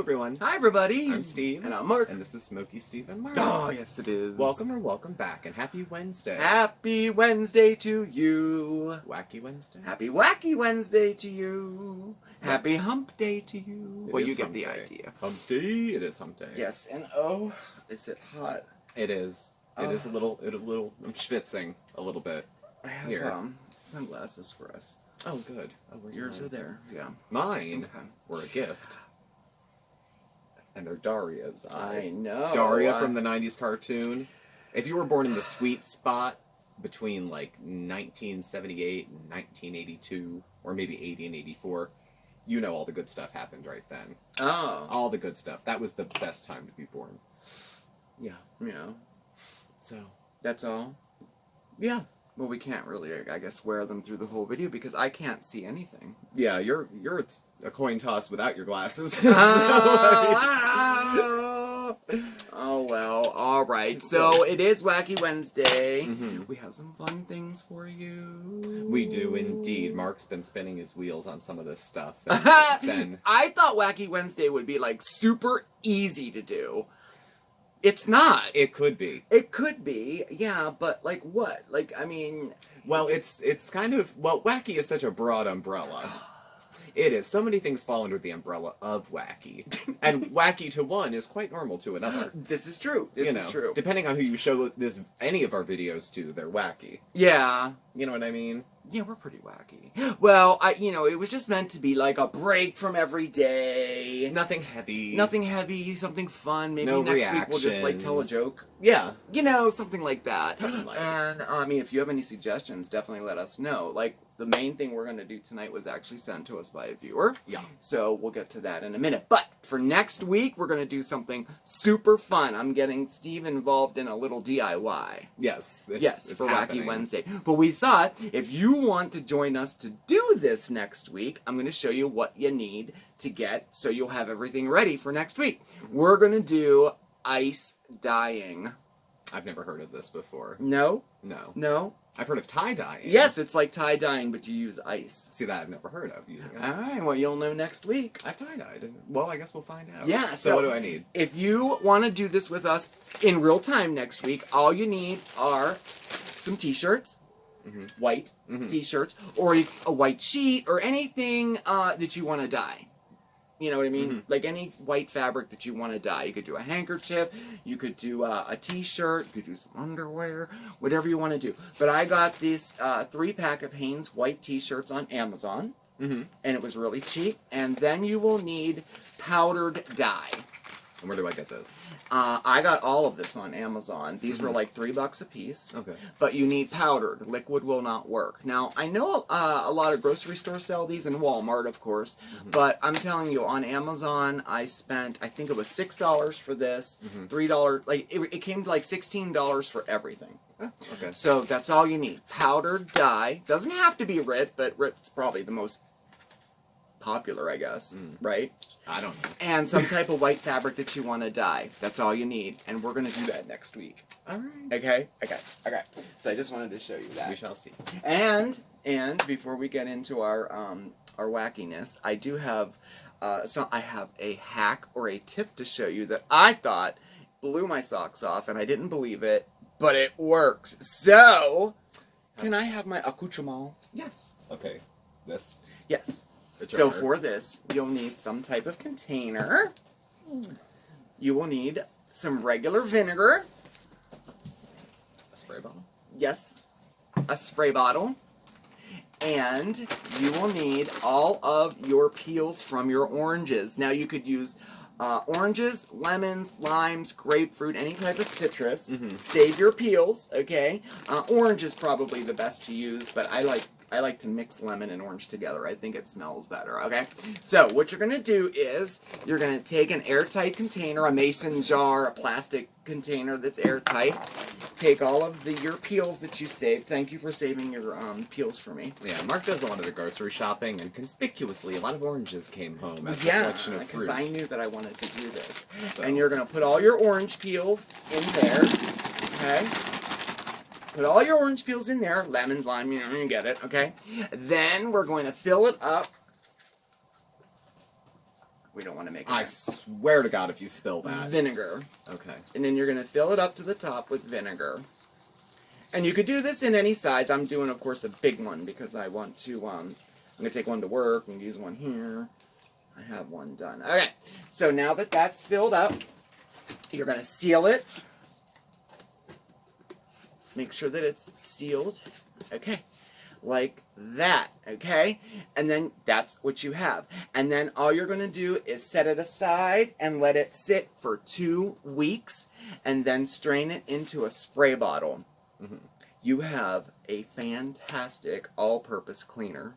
everyone. Hi, everybody. I'm Steve. And I'm Mark. And this is SmokeySteveAndMarc. Oh, yes, it is. Welcome back, and happy Wednesday. Happy Wednesday to you. WaCkY Wednesday. Happy WaCkY Wednesday to you. Happy Hump Day to you. Well, you get the idea. Hump Day. It is Hump Day. Yes, and oh, is it hot? It is. It is a little. I'm schwitzing a little bit. I have here. Sunglasses for us. Oh, good. Oh, where's Yours mine? are there. Yeah. Mine Okay. were a gift. And they're Daria's eyes. I know. Daria from the 90s cartoon. If you were born in the sweet spot between like 1978 and 1982, or maybe 80 and 84, you know all the good stuff happened right then. Oh. All the good stuff. That was the best time to be born. Yeah. Yeah. So, That's all. yeah. Well, we can't really, I guess, wear them through the whole video because I can't see anything. Yeah, you're a coin toss without your glasses. Oh, well, all right. So it is WaCkY Wednesday. Mm-hmm. We have some fun things for you. We do indeed. Mark's been spinning his wheels on some of this stuff. It's been... I thought WaCkY Wednesday would be like super easy to do. It's not. It could be. It could be, yeah, but like what? Like, I mean... Well, it's kind of... Well, WaCkY is such a broad umbrella. It is. So many things fall under the umbrella of WaCkY. And WaCkY to one is quite normal to another. This is true. This is true. Depending on who you show any of our videos to, they're wacky. Yeah. You know what I mean? Yeah, we're pretty wacky. Well, it was just meant to be like a break from every day. Nothing heavy. Nothing heavy, something fun. Maybe No next week we'll just like tell a reactions. joke. Yeah. You know, something like that. Something like And if you have any suggestions, definitely let us know. Like the main thing we're going to do tonight was actually sent to us by a viewer. Yeah. So we'll get to that in a minute. But for next week, we're going to do something super fun. I'm getting Steve involved in a little DIY. Yes. Yes, it's for happening. WaCkY Wednesday. But we thought, if you want to join us to do this next week, I'm going to show you what you need to get so you'll have everything ready for next week. We're going to do ice dyeing. I've never heard of this before. No? No. No? I've heard of tie-dyeing. Yes, it's like tie-dyeing, but you use ice. See, that I've never heard of using ice. Alright, well, you'll know next week. I've tie-dyed. Well, I guess we'll find out. Yeah, So what do I need? If you want to do this with us in real time next week, all you need are some t-shirts. Mm-hmm. White t-shirts, or a white sheet, or anything that you want to dye. You know what I mean? Mm-hmm. Like any white fabric that you want to dye. You could do a handkerchief, you could do a t-shirt, you could do some underwear, whatever you want to do. But I got this 3-pack of Hanes white t-shirts on Amazon, and it was really cheap. And then you will need powdered dye. And where do I get this? I got all of this on Amazon. These were like $3 a piece. Okay. But you need powdered. Liquid will not work. Now, I know a lot of grocery stores sell these, and Walmart, of course. But I'm telling you, on Amazon, I spent, I think it was $6 for this, $3, like, it came to like $16 for everything. Oh, okay. So that's all you need. Powdered dye. Doesn't have to be RIT, but RIT's probably the most popular, I guess, right? I don't know. And some type of white fabric that you want to dye. That's all you need. And we're going to do that next week. All right. Okay? Okay. So I just wanted to show you that. We shall see. And before we get into our wackiness, I do have I have a hack or a tip to show you that I thought blew my socks off, and I didn't believe it, but it works. So, can I have my accoutrement? Yes. Okay. This. Yes. The So jar. for this, you'll need some type of container. You will need some regular vinegar. A spray bottle. Yes, a spray bottle. And you will need all of your peels from your oranges. Now you could use oranges, lemons, limes, grapefruit, any type of citrus. Save your peels, okay? Orange is probably the best to use, but I like to mix lemon and orange together. I think it smells better, okay? So what you're going to do is you're going to take an airtight container, a mason jar, a plastic container that's airtight. Take all of your peels that you saved. Thank you for saving your peels for me. Yeah, Mark does a lot of the grocery shopping, and conspicuously, a lot of oranges came home as a Yeah, selection of fruit. because I knew that I wanted to do this. So. And you're going to put all your orange peels in there, okay? Put all your orange peels in there, lemons, lime, you get it, okay? Then we're going to fill it up We don't want to make a I mess. swear to God if you spill that. Vinegar. Okay. And then you're going to fill it up to the top with vinegar. And you could do this in any size. I'm doing, of course, a big one because I want to, I'm going to take one to work and use one here. I have one done. Okay, so now that that's filled up, you're going to seal it. Make sure that it's sealed. Okay, like that, okay? And then that's what you have. And then all you're going to do is set it aside and let it sit for 2 weeks and then strain it into a spray bottle. Mm-hmm. You have a fantastic all-purpose cleaner.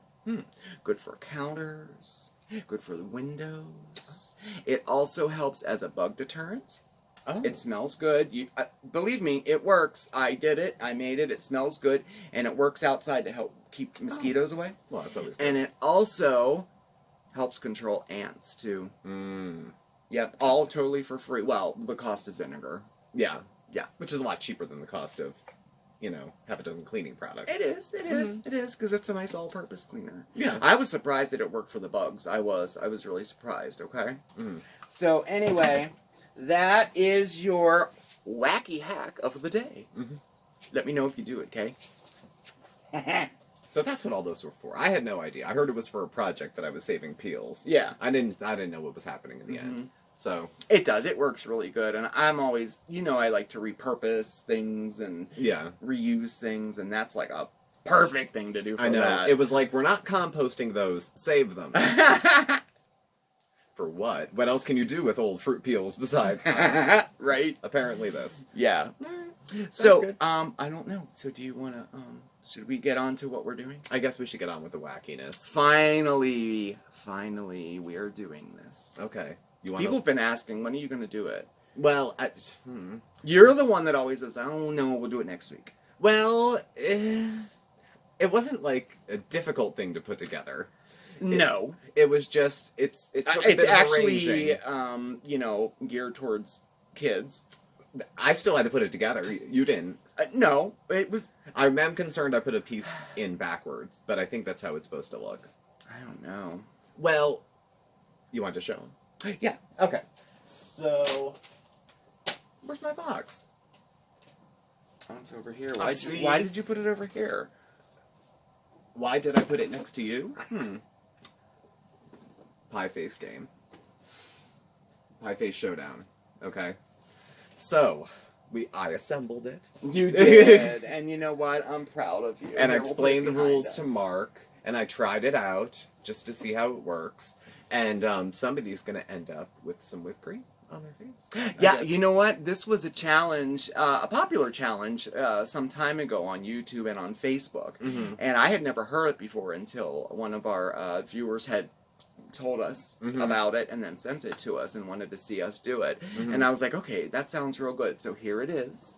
Good for counters, good for the windows. It also helps as a bug deterrent. Oh. It smells good. You believe me, it works. I did it. I made it. It smells good, and it works outside to help keep mosquitoes away. Well, that's always good. And it also helps control ants too. Yep, all totally for free. Well, the cost of vinegar. Yeah. Yeah. Which is a lot cheaper than the cost of, half a dozen cleaning products. It is, because it's a nice all-purpose cleaner. Yeah. I was surprised that it worked for the bugs. I was really surprised, okay? So anyway, that is your wacky hack of the day. Let me know if you do it, okay? So that's what all those were for. I had no idea. I heard it was for a project that I was saving peels. Yeah. I didn't know what was happening in the end. So it does. It works really good, and I'm always, I like to repurpose things and reuse things, and that's like a perfect thing to do for I know. that. It was like, we're not composting those. Save them. For what? What else can you do with old fruit peels besides? Right? Apparently this. Yeah. So, good. I don't know. So do you want to, should we get on to what we're doing? I guess we should get on with the wackiness. Finally, we are doing this. Okay. People have been asking, when are you going to do it? Well, You're the one that always says, oh no, we'll do it next week. Well, it wasn't like a difficult thing to put together. No. It was just, it's actually, arranging. Geared towards kids. I still had to put it together. You didn't. No, it was... I'm concerned I put a piece in backwards, but I think that's how it's supposed to look. I don't know. Well, you want to show them? Yeah. Okay. So, where's my box? Oh, it's over here. See? Why did you put it over here? Why did I put it next to you? Pie face game. Pie face showdown. Okay. So, I assembled it. You did. And you know what? I'm proud of you. And I Here, we'll explained put the it behind rules us. to Mark, and I tried it out just to see how it works. And somebody's going to end up with some whipped cream on their face. Yeah, you know what? This was a challenge, a popular challenge some time ago on YouTube and on Facebook. And I had never heard it before until one of our viewers had told us about it and then sent it to us and wanted to see us do it. And I was like, okay, that sounds real good. So here it is.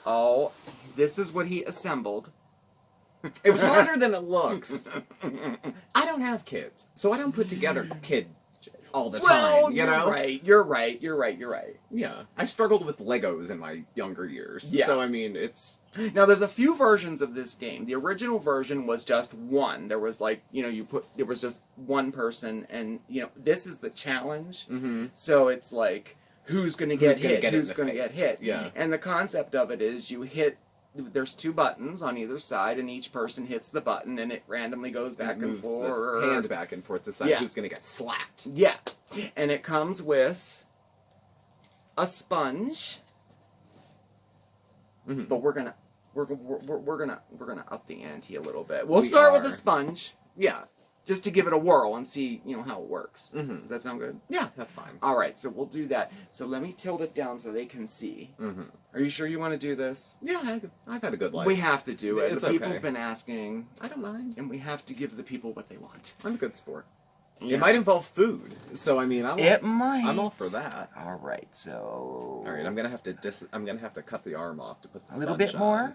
Oh, this is what he assembled. It was harder than it looks. I don't have kids, so I don't put together kid all the time, Well, you know? You're right. Yeah. I struggled with Legos in my younger years. Yeah. So, I mean, it's... Now, there's a few versions of this game. The original version was just one. There was like, there was just one person, and, this is the challenge. So it's like, who's going to get hit? Who's going to get hit? Yeah. And the concept of it is you hit... There's 2 buttons on either side, and each person hits the button, and it randomly goes back and forth. The hand back and forth to decide who's going to get slapped. Yeah, and it comes with a sponge. But we're gonna up the ante a little bit. We'll start with the sponge. Yeah. Just to give it a whirl and see, how it works. Does that sound good? Yeah, that's fine. All right, so we'll do that. So let me tilt it down so they can see. Are you sure you want to do this? Yeah, I've had a good life. We have to do it. It's The people okay. have been asking. I don't mind. And we have to give the people what they want. I'm a good sport. Yeah. It might involve food, so I mean, I'm all for that. All right, so. All right, I'm gonna have to cut the arm off to put the A little sponge bit more, on.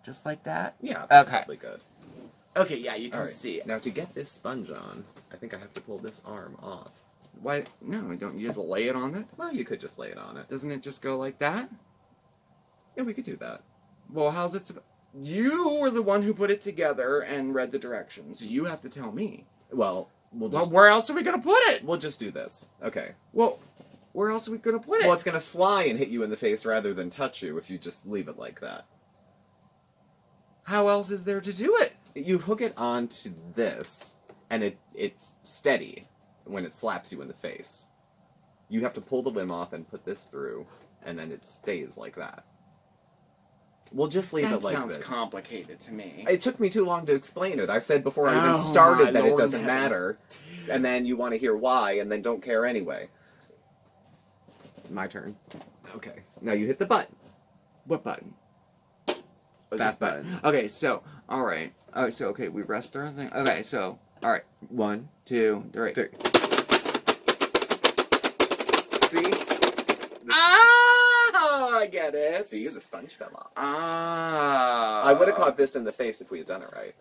just like that. Yeah, that's Okay. probably good. Okay, yeah, you can All right. see it. Now to get this sponge on, I think I have to pull this arm off. Why? No, don't you just lay it on it? Well, you could just lay it on it. Doesn't it just go like that? Yeah, we could do that. Well, how's it? You were the one who put it together and read the directions, so you have to tell me. Well, We'll Well, just where else are we gonna put it? we'll just do this. Okay. Well, where else are we gonna put it? Well, it's gonna fly and hit you in the face rather than touch you if you just leave it like that. How else is there to do it? You hook it onto this, and it's steady when it slaps you in the face. You have to pull the limb off and put this through, and then it stays like that. We'll just leave it like That this. sounds complicated to me. It took me too long to explain it. I said before I even Oh, started my that it Lord doesn't in heaven. matter, and then you want to hear why, and then don't care anyway. My turn. Okay. Now you hit the button. What button? Oh, That this button. Okay, so, alright. Oh, so, okay, we rest our thing. Okay, so, alright. 1, 2, 3. See? Oh, I get it. See, the sponge fell off. Ah. I would have caught this in the face if we had done it right.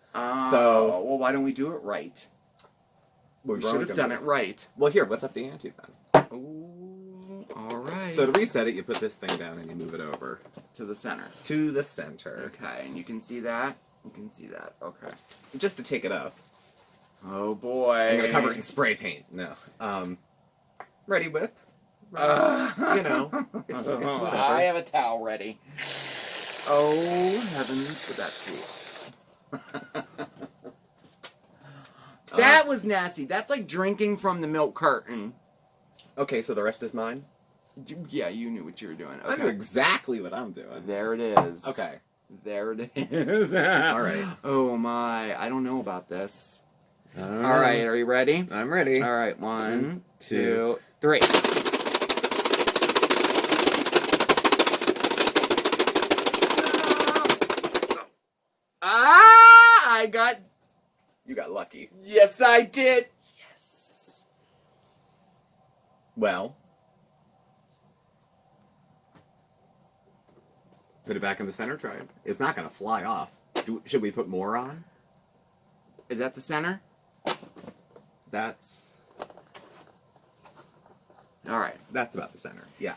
So, well, why don't we do it right? We should have done it right. Well, here, what's up the ante then? Ooh, alright. So to reset it, you put this thing down and you move it over. To the center. To the center. Okay, and you can see that? You can see that. Okay. Just to take it up. Oh, boy. I'm going to cover it in spray paint. No. Ready, whip. You know, it's whatever. I have a towel ready. Oh, heavens for that soup. That was nasty. That's like drinking from the milk carton. Okay, so the rest is mine? Yeah, you knew what you were doing. I know Okay. exactly what I'm doing. There it is. Okay. There it is. All right. Oh, my. I don't know about this. All All right, are you ready? I'm ready. All right, 1, 2, 2, 3. Ah! I got. You got lucky. Yes, I did. Yes. Well. Put it back in the center, try it. It's not going to fly off. Should we put more on? Is that the center? That's All right. about the center. Yeah.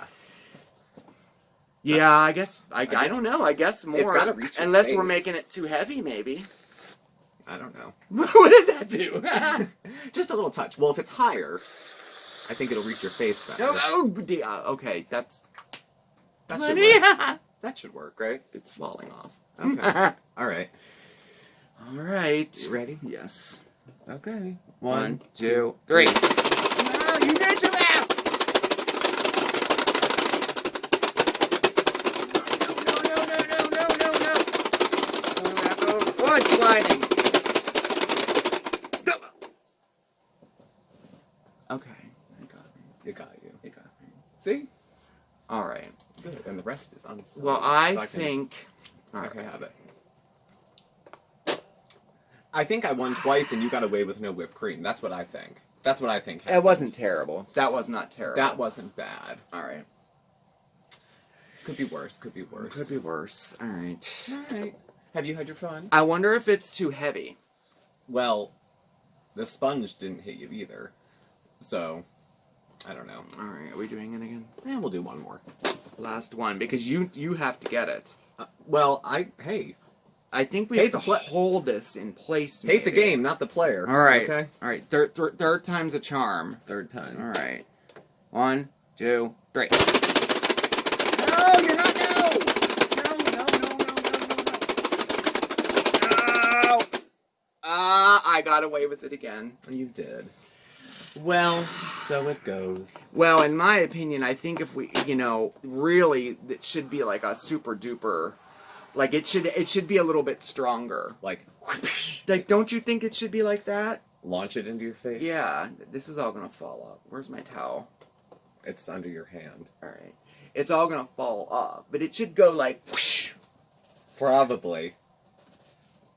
Yeah, I guess. I guess- don't know. I guess more. It's gotta reach your unless we're face. making it too heavy, maybe. I don't know. What does that do? Just a little touch. Well, if it's higher, I think it'll reach your face better. Okay, That should work. Yeah. That should work, right? It's falling off. Okay. All right. All right. You ready? Yes. Okay. 1, 2, 3. No, You did too fast. No. Oh, it's sliding. Okay. I got it. It got you. It got me. See? All right. Good. And the rest is unsolved. Well, I think. All I right. can have it. I think I won twice and you got away with no whipped cream. That's what I think. That's what I think happened. It wasn't terrible. That was not terrible. That wasn't bad. All right. Could be worse. Could be worse. Could be worse. All right. All right. Have you had your fun? I wonder if it's too heavy. Well, the sponge didn't hit you either. So, I don't know. All right. Are we doing it again? Yeah, we'll do one more. Last one because you have to get it. Well, hey. I think we Hate have the to hold this in place. Hate the maybe. game, not the player. All right. Okay? All right. Third time's a charm. Third time. All right. 1, 2, 3. No, you're not. No. I got away with it again. You did. Well, so it goes. Well, in my opinion, I think if we, really, it should be like a super duper, like it should be a little bit stronger. Like, Like, don't you think it should be like that? launch it into your face. Yeah, this is all gonna fall off. Where's my towel? It's under your hand. All right, it's all gonna fall off, but it should go like. Whoosh. Probably.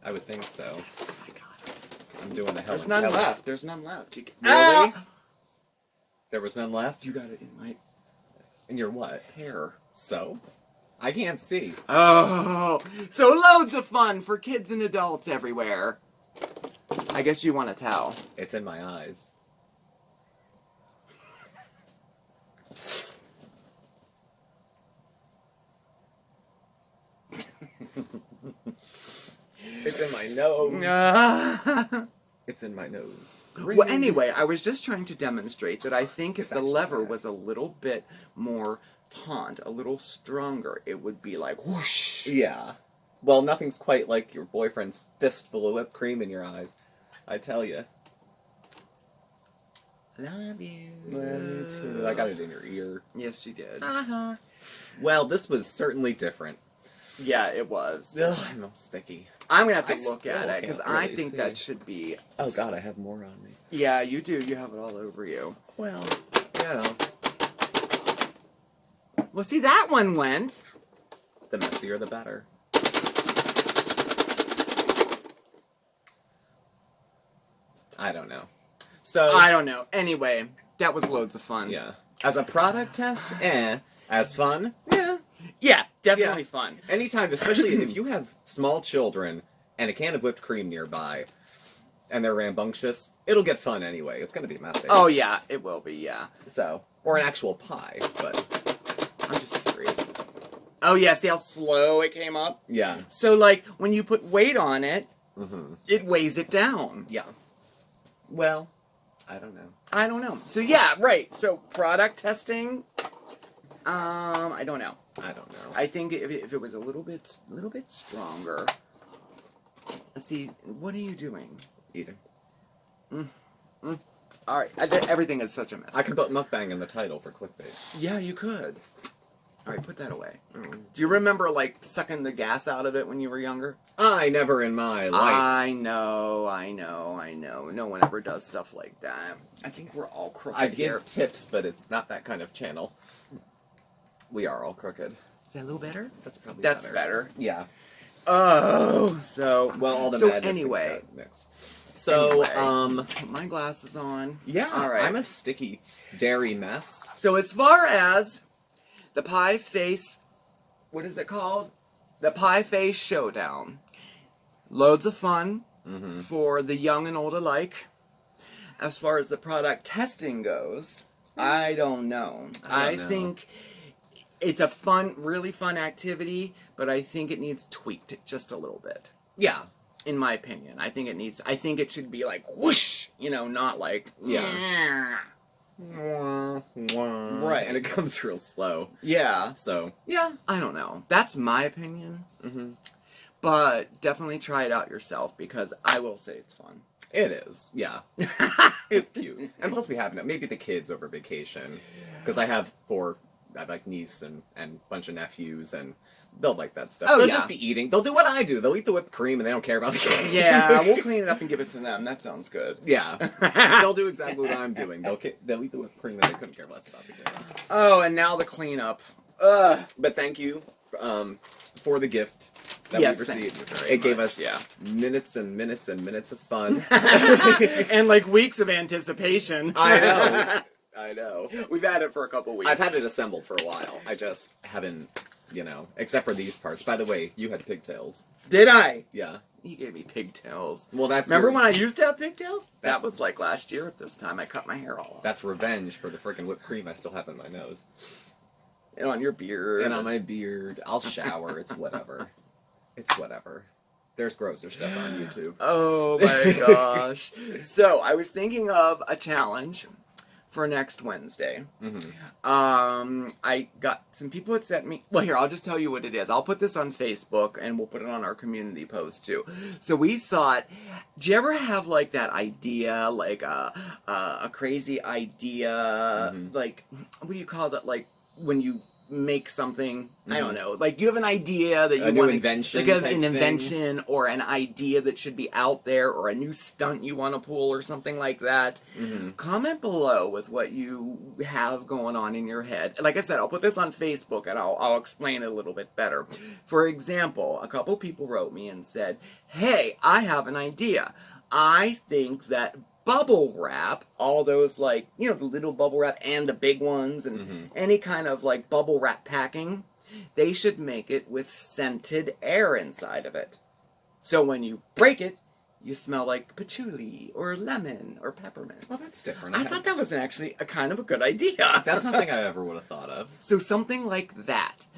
I would think so. Oh my God. I'm doing the hell. There's none left. There's none left. Really? Ah! There was none left? You got it in my In your what? hair. So? I can't see. Oh, so loads of fun for kids and adults everywhere. I guess you want a towel. It's in my eyes. It's in my nose. It's in my nose. Well, anyway, I was just trying to demonstrate that I think if the actually lever bad. was a little bit more taut, a little stronger, it would be like whoosh. Yeah. Well, nothing's quite like your boyfriend's fistful of whipped cream in your eyes. I tell you. Love you. Love you too. I got it in your ear. Yes, you did. Uh-huh. Well, this was certainly different. Yeah, it was. Ugh, I'm all sticky. I'm gonna have I to look still at it because can't I really think see. that should be. Oh god, I have more on me. Yeah, you do. You have it all over you. Well, yeah. Well, see, that one went. The messier the better. I don't know. So I don't know. Anyway, that was loads of fun. yeah. As a product test, As fun, yeah. Yeah, definitely fun. Anytime, especially if you have small children and a can of whipped cream nearby, and they're rambunctious, it'll get fun anyway. It's gonna be messy. Oh yeah, it will be. Yeah. So, or an actual pie, but I'm just curious. Oh yeah, see how slow it came up? yeah. So like when you put weight on it, Mm-hmm. it weighs it down. Yeah. Well, I don't know. I don't know. So yeah, right. So product testing. I don't know. I don't know. I think if it was a little bit stronger. Let's see. What are you doing? Eating. All right. Everything is such a mess. I could put mukbang in the title for clickbait. Yeah, you could. All right, put that away. Mm. Do you remember like sucking the gas out of it when you were younger? I never in my life. I know. No one ever does stuff like that. I think we're all crooked I'd here. give tips, but it's not that kind of channel. We are all crooked. Is that a little better? That's probably That's better. Yeah. Oh, so Well, all the so madness anyway. things got mixed. So, Anyway, put my glasses on. yeah, All right. I'm a sticky dairy mess. So as far as the pie face, what is it called? The pie face showdown. Loads of fun Mm-hmm. for the young and old alike. As far as the product testing goes, I don't know. I I don't know. think it's a fun, really fun activity, but I think it needs tweaked just a little bit. Yeah. In my opinion, I think it should be like whoosh, not like Yeah. Right. And it comes real slow. Yeah. So, yeah. I don't know. That's my opinion. Mm-hmm. But definitely try it out yourself because I will say it's fun. It is. Yeah. It's cute. And plus we have maybe the kids over vacation. Because I have like niece and a bunch of nephews and they'll like that stuff. Oh, They'll yeah. just be eating. They'll do what I do. They'll eat the whipped cream and they don't care about the game. Yeah, we'll clean it up and give it to them. That sounds good. Yeah. They'll do exactly what I'm doing. They'll eat the whipped cream and they couldn't care less about the game. Oh, and now the cleanup. Ugh. But thank you for the gift that Yes, we thank received. you very It gave much, us yeah. minutes and minutes and minutes of fun. And like weeks of anticipation. I know. We've had it for a couple weeks. I've had it assembled for a while. I just haven't, except for these parts. By the way, you had pigtails. Did I? Yeah. He gave me pigtails. Well, that's Remember your- when I used to have pigtails? That That's- was like last year at this time. I cut my hair all off. That's revenge for the frickin' whipped cream I still have in my nose. And on your beard. And on my beard. I'll shower. It's whatever. It's whatever. There's grosser stuff on YouTube. Oh my gosh. So, I was thinking of a challenge for next Wednesday. Mm-hmm. I got some people that sent me. Well, here, I'll just tell you what it is. I'll put this on Facebook and we'll put it on our community post too. So we thought, do you ever have like that idea, like a crazy idea, like what do you call that? Like when you make something, I don't know, like you have an idea that you A new want invention like type an thing. invention or an idea that should be out there or a new stunt you want to pull or something like that. Mm-hmm. Comment below with what you have going on in your head. Like I said, I'll put this on Facebook and I'll explain it a little bit better. For example, a couple people wrote me and said, hey, I have an idea. I think that bubble wrap, all those like, the little bubble wrap and the big ones and any kind of like bubble wrap packing, they should make it with scented air inside of it. So when you break it, you smell like patchouli or lemon or peppermint. Well, that's different. I thought that was actually a kind of a good idea. That's nothing I ever would have thought of. So something like that.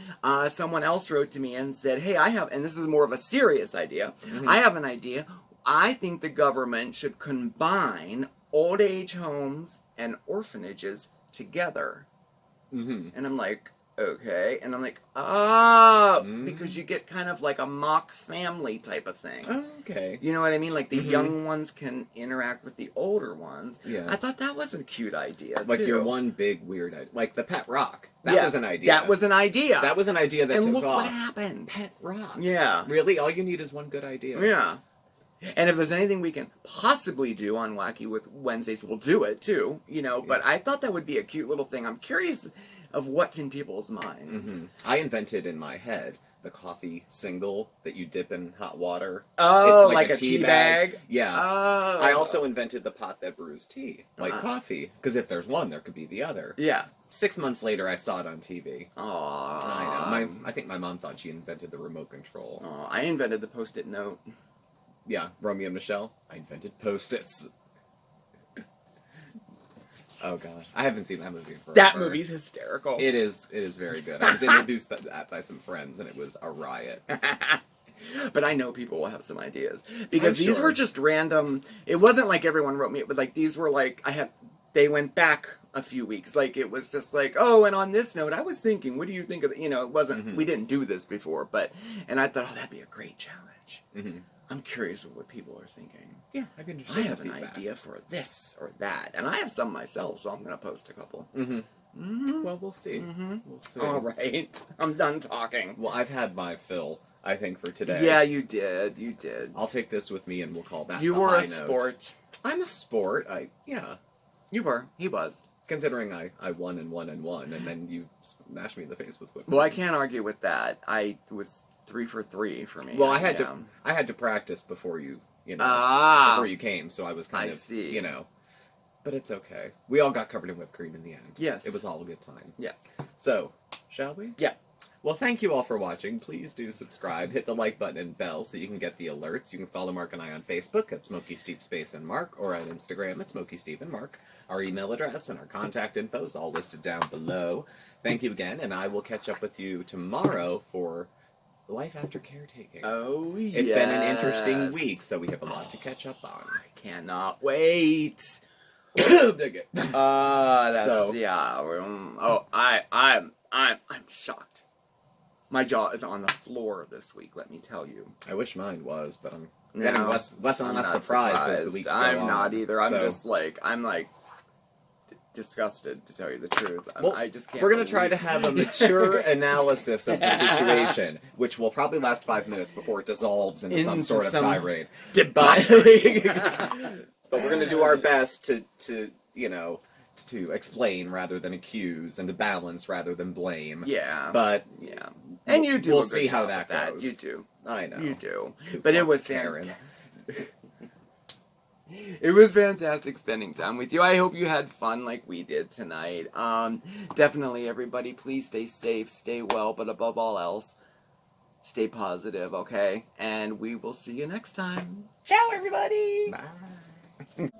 Someone else wrote to me and said, hey, I have, and this is more of a serious idea, I have an idea. I think the government should combine old age homes and orphanages together. Mm-hmm. And I'm like, okay. And I'm like, because you get kind of like a mock family type of thing. Oh, okay. You know what I mean? Like the young ones can interact with the older ones. Yeah. I thought that was a cute idea, Like too. your one big weird idea. Like the pet rock. That was an idea. That was an idea. That was an idea that and took look off. what happened. Pet rock. Yeah. Really? All you need is one good idea. Yeah. And if there's anything we can possibly do on WaCkY with Wednesdays, we'll do it too, you know. But I thought that would be a cute little thing. I'm curious of what's in people's minds. I invented in my head the coffee single that you dip in hot water. Oh, it's like a tea bag? Yeah. Oh. I also invented the pot that brews tea, like coffee. Because if there's one, there could be the other. Yeah. 6 months later, I saw it on TV. Aww. I know. I think my mom thought she invented the remote control. Aw, I invented the Post-it note. Yeah, Romeo and Michelle. I invented Post-its. Oh god, I haven't seen that movie in forever. That movie's hysterical. It is very good. I was introduced to that by some friends, and it was a riot. But I know people will have some ideas because I'm these sure. were just random. It wasn't like everyone wrote me. It was like these were like they went back a few weeks. Like it was just like, oh, and on this note, I was thinking, what do you think of? You know, it wasn't. We didn't do this before, and I thought, oh, that'd be a great challenge. I'm curious of what people are thinking. Yeah, I can. I have an idea for this or that, and I have some myself, so I'm gonna post a couple. Well, we'll see. We'll see. All right, I'm done talking. Well, I've had my fill, I think, for today. Yeah, you did. You did. I'll take this with me, and we'll call that. You the were high a note. sport. I'm a sport. Yeah. You were. He was. Considering I won and won and won, and then you smashed me in the face with whipped Well, I cream. can't argue with that. I was 3 for 3 for me. Well, I had to practice before you before you came, so I was kind I of see. But it's okay. We all got covered in whipped cream in the end. Yes. It was all a good time. Yeah. So, shall we? Yeah. Well, thank you all for watching. Please do subscribe. Hit the like button and bell so you can get the alerts. You can follow Mark and I on Facebook at SmokeySteveAndMarc or on Instagram at SmokeySteveAndMarc. Our email address and our contact info is all listed down below. Thank you again, and I will catch up with you tomorrow for Life After Caretaking. Oh, yes. It's been an interesting week, so we have a lot to catch up on. I cannot wait. Dig it. That's So- yeah. I'm shocked. My jaw is on the floor this week. Let me tell you. I wish mine was, but I'm No, getting less and I'm less not surprised as the weeks go on. I'm not either. I'm So- just like disgusted, to tell you the truth. Well, I just can't. We're going to try to believe- have a mature analysis of the situation, which will probably last 5 minutes before it dissolves into some Into sort of some tirade. debauchery. But we're going to do our best to explain rather than accuse, and to balance rather than blame. Yeah. But yeah. And you do. We'll a good see how job that with goes. You do. I know. You do. Ku But it Klux was Karen. It was fantastic spending time with you. I hope you had fun like we did tonight. Definitely, everybody, please stay safe, stay well, but above all else, stay positive, okay? And we will see you next time. Ciao, everybody! Bye.